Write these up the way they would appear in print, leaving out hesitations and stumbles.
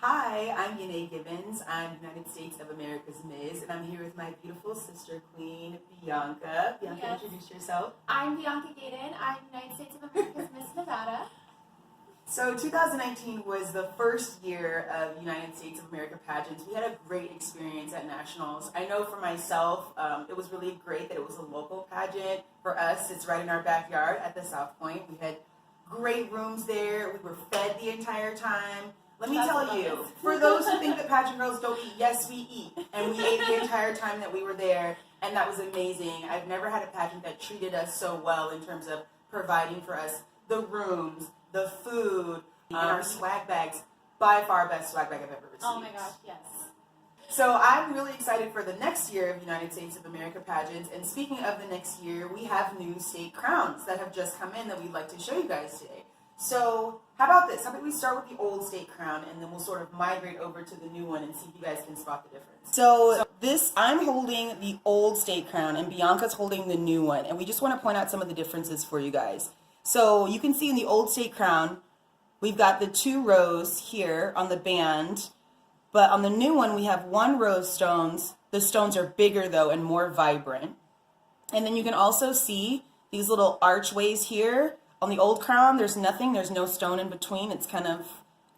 Hi, I'm Yanne Gibbons. I'm United States of America's Ms., and I'm here with my beautiful sister queen, Bianca. Bianca, Yes. introduce yourself. I'm Bianca Gaden. I'm United States of America's Miss Nevada. So 2019 was the first year of United States of America pageants. We had a great experience at Nationals. I know for myself, it was really great that it was a local pageant. For us, it's right in our backyard at the South Point. We had great rooms there. We were fed the entire time. Let me tell you, for those who think that pageant girls don't eat, yes, we eat. And we ate the entire time that we were there, and that was amazing. I've never had a pageant that treated us so well in terms of providing for us the rooms, the food, and our swag bags. By far best swag bag I've ever received. Oh my gosh, yes. So I'm really excited for the next year of United States of America pageants. And speaking of the next year, we have new state crowns that have just come in that we'd like to show you guys today. So how about this? How about we start with the old state crown and then we'll sort of migrate over to the new one and see if you guys can spot the difference. So I'm holding the old state crown and Bianca's holding the new one. And we just want to point out some of the differences for you guys. So you can see in the old state crown, we've got the 2 rows here on the band. But on the new one, we have 1 row of stones. The stones are bigger though and more vibrant. And then you can also see these little archways here. On the old crown, there's nothing. There's no stone in between. It's kind of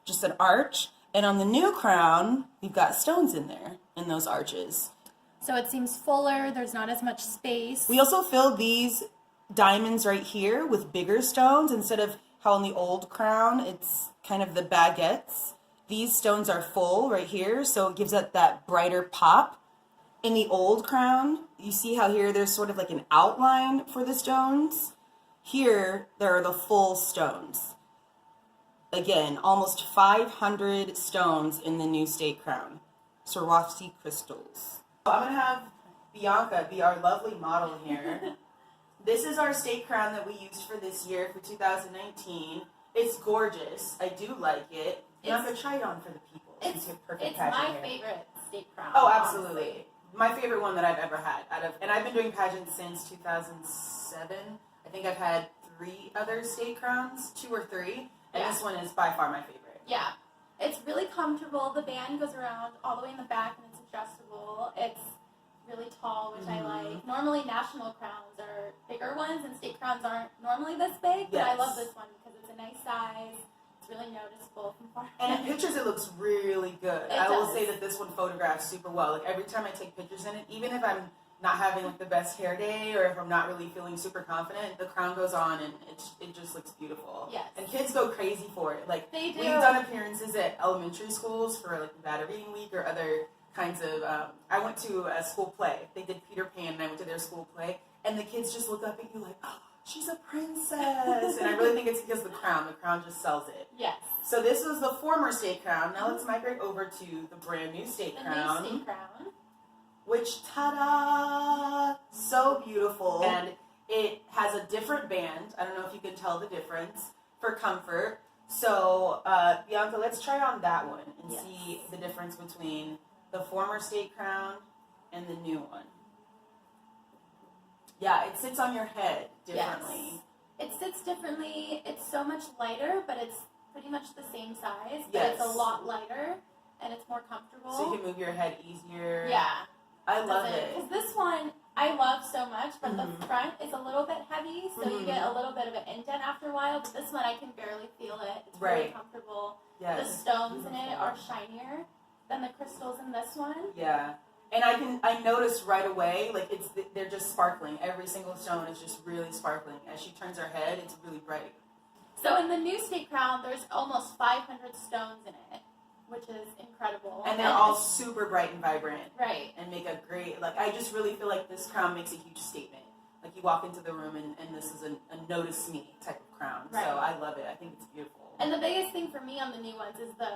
just an arch. And on the new crown, we've got stones in there, in those arches. So it seems fuller. There's not as much space. We also filled these diamonds right here with bigger stones instead of how on the old crown, it's kind of the baguettes. These stones are full right here, so it gives it that brighter pop. In the old crown, you see how here there's sort of like an outline for the stones. Here, there are the full stones. Again, almost 500 stones in the new state crown. Swarovski crystals. I'm going to have Bianca be our lovely model here. This is our state crown that we used for this year, for 2019. It's gorgeous. I do like it. Bianca, try it on for the people. It's perfect my favorite state crown. Oh, absolutely. Honestly. My favorite one that I've ever had. And I've been doing pageants since 2007. I think I've had 3 other state crowns, 2 or 3, and this one is by far my favorite. Yeah. It's really comfortable. The band goes around all the way in the back and it's adjustable. It's really tall, which I like. Normally national crowns are bigger ones and state crowns aren't normally this big, but I love this one because it's a nice size. It's really noticeable from far. And in pictures it looks really good. I will say that this one photographs super well. Like every time I take pictures in it, even if I'm not having like the best hair day or if I'm not really feeling super confident, the crown goes on and it just looks beautiful. Yes. And kids go crazy for it. Like they do. We've done appearances at elementary schools for like Nevada Reading Week or other kinds of, I went to a school play. They did Peter Pan and I went to their school play and the kids just look up at you like, oh, she's a princess. And I really think it's because the crown just sells it. Yes. So this was the former state crown. Now let's migrate over to the brand new state crown. The new state crown. Which, ta-da, so beautiful. And it has a different band. I don't know if you can tell the difference for comfort. So, Bianca, let's try on that one and see the difference between the former state crown and the new one. Yeah, it sits on your head differently. Yes. It sits differently. It's so much lighter, but it's pretty much the same size. But Yes. it's a lot lighter, and it's more comfortable. So you can move your head easier. Yeah. I love it. Because this one I love so much, but the front is a little bit heavy, so you get a little bit of an indent after a while. But this one I can barely feel it. It's really comfortable. Yes. The stones in it are shinier than the crystals in this one. Yeah. And I noticed right away, like they're just sparkling. Every single stone is just really sparkling. As she turns her head, it's really bright. So in the new state crown, there's almost 500 stones in it, which is incredible. And they're all super bright and vibrant. Right. And make a great, like, I just really feel like this crown makes a huge statement. Like, you walk into the room and this is a notice me type of crown. Right. So I love it. I think it's beautiful. And the biggest thing for me on the new ones is the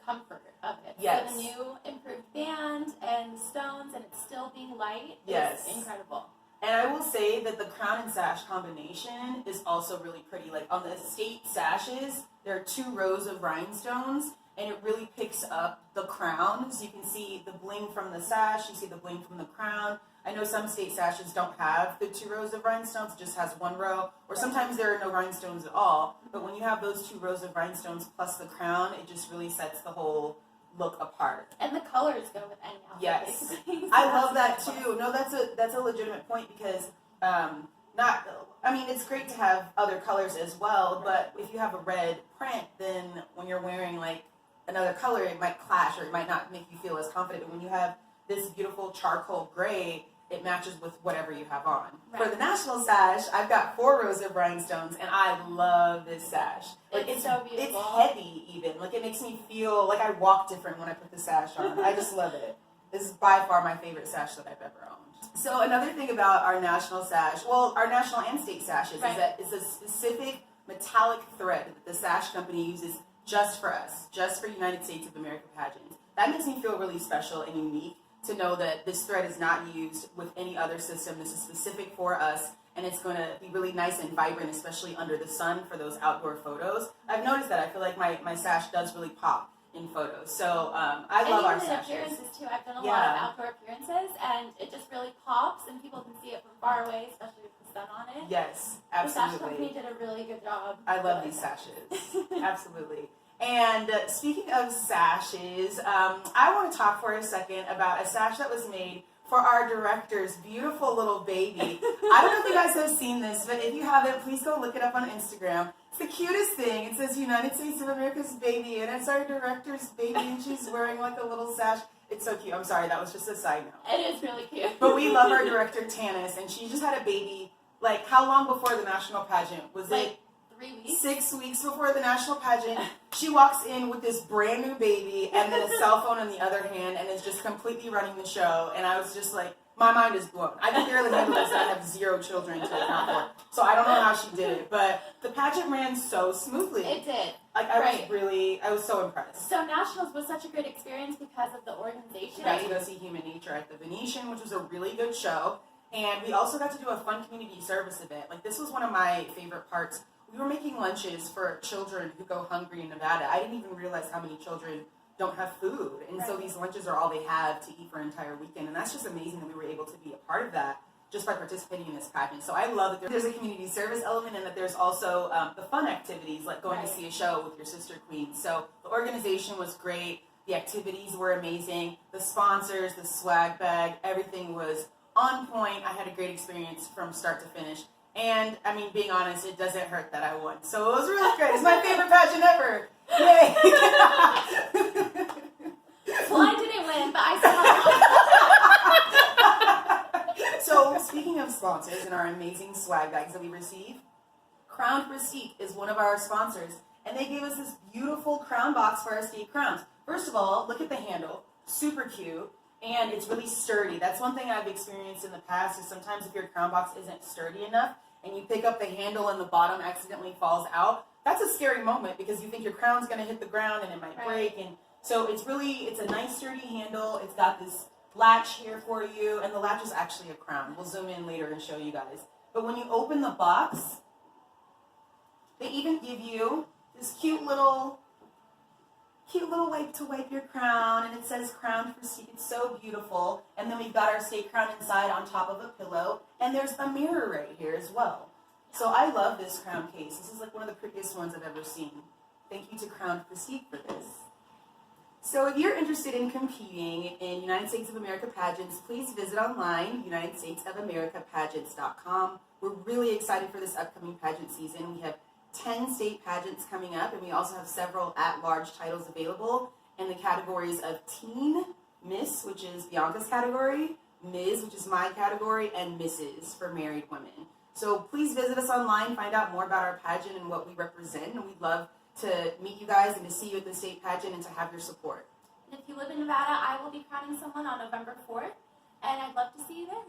comfort of it. Yes. So the new improved band and stones and it's still being light is incredible. And I will say that the crown and sash combination is also really pretty. Like on the state sashes, there are 2 rows of rhinestones and it really picks up the crown. So you can see the bling from the sash, you see the bling from the crown. I know some state sashes don't have the 2 rows of rhinestones, it just has 1 row, or sometimes there are no rhinestones at all. But when you have those 2 rows of rhinestones plus the crown, it just really sets the whole look apart. And the colors go with any outfit. Yes, basically. So I love that that's too. No, that's a legitimate point because it's great to have other colors as well. But if you have a red print, then when you're wearing like another color, it might clash or it might not make you feel as confident. But when you have this beautiful charcoal gray, it matches with whatever you have on. Right. For the national sash, I've got 4 rows of rhinestones, and I love this sash. Like, it's so beautiful. It's heavy, even. Like, it makes me feel like I walk different when I put the sash on. I just love it. This is by far my favorite sash that I've ever owned. So another thing about our national sash, well, our national and state sashes, right. is that it's a specific metallic thread that the sash company uses just for us, just for United States of America pageants. That makes me feel really special and unique to know that this thread is not used with any other system. This is specific for us, and it's going to be really nice and vibrant, especially under the sun for those outdoor photos. I've noticed that. I feel like my sash does really pop in photos. So I love our sashes. And even in appearances too. I've done a lot of outdoor appearances, and it just really pops, and people can see it from far away, especially with the sun on it. Yes, absolutely. The sash company absolutely. did a really good job. I love these sashes. Absolutely. And speaking of sashes, I want to talk for a second about a sash that was made for our director's beautiful little baby. I don't know if you guys have seen this, but if you haven't, please go look it up on Instagram. It's the cutest thing. It says United States of America's baby, and it's our director's baby, and she's wearing like a little sash. It's so cute. I'm sorry, that was just a side note. It is really cute. But we love our director, Tanis, and she just had a baby, like, how long before the national pageant? Was it 3 weeks? 6 weeks before the national pageant? She walks in with this brand new baby and then a cell phone in the other hand and is just completely running the show. And I was just like, my mind is blown. I can barely handle this, and I have 0 children to account for. So I don't know how she did it, but the pageant ran so smoothly. It did. Like, I was so impressed. So Nationals was such a great experience because of the organization. We got to go see Human Nature at the Venetian, which was a really good show. And we also got to do a fun community service event. Like, this was one of my favorite parts. We were making lunches for children who go hungry in Nevada. I didn't even realize how many children don't have food. And so these lunches are all they have to eat for an entire weekend. And that's just amazing that we were able to be a part of that just by participating in this pageant. So I love that there's a community service element and that there's also the fun activities like going to see a show with your sister queen. So the organization was great. The activities were amazing. The sponsors, the swag bag, everything was on point. I had a great experience from start to finish. And, I mean, being honest, it doesn't hurt that I won. So it was really great. It's my favorite pageant ever. Yay! Well, I didn't win, but I still won. So, speaking of sponsors and our amazing swag bags that we receive, Crowned Prestige is one of our sponsors. And they gave us this beautiful crown box for our state crowns. First of all, look at the handle. Super cute. And it's really sturdy. That's one thing I've experienced in the past is sometimes if your crown box isn't sturdy enough and you pick up the handle and the bottom accidentally falls out, that's a scary moment because you think your crown's going to hit the ground and it might break. And so it's a nice sturdy handle. It's got this latch here for you, and the latch is actually a crown. We'll zoom in later and show you guys. But when you open the box, they even give you this cute little wipe to wipe your crown, and it says Crowned Prestige. It's so beautiful. And then we've got our state crown inside on top of a pillow, and there's a mirror right here as well. So I love this crown case. This is like one of the prettiest ones I've ever seen. Thank you to Crowned Prestige for this. So if you're interested in competing in United States of America pageants, please visit online, UnitedStatesOfAmericaPageants.com. We're really excited for this upcoming pageant season. We have 10 state pageants coming up, and we also have several at-large titles available in the categories of Teen, Miss, which is Bianca's category, Ms., which is my category, and Mrs. for married women. So please visit us online, find out more about our pageant and what we represent, and we'd love to meet you guys and to see you at the state pageant and to have your support. And if you live in Nevada, I will be crowning someone on November 4th, and I'd love to see you there.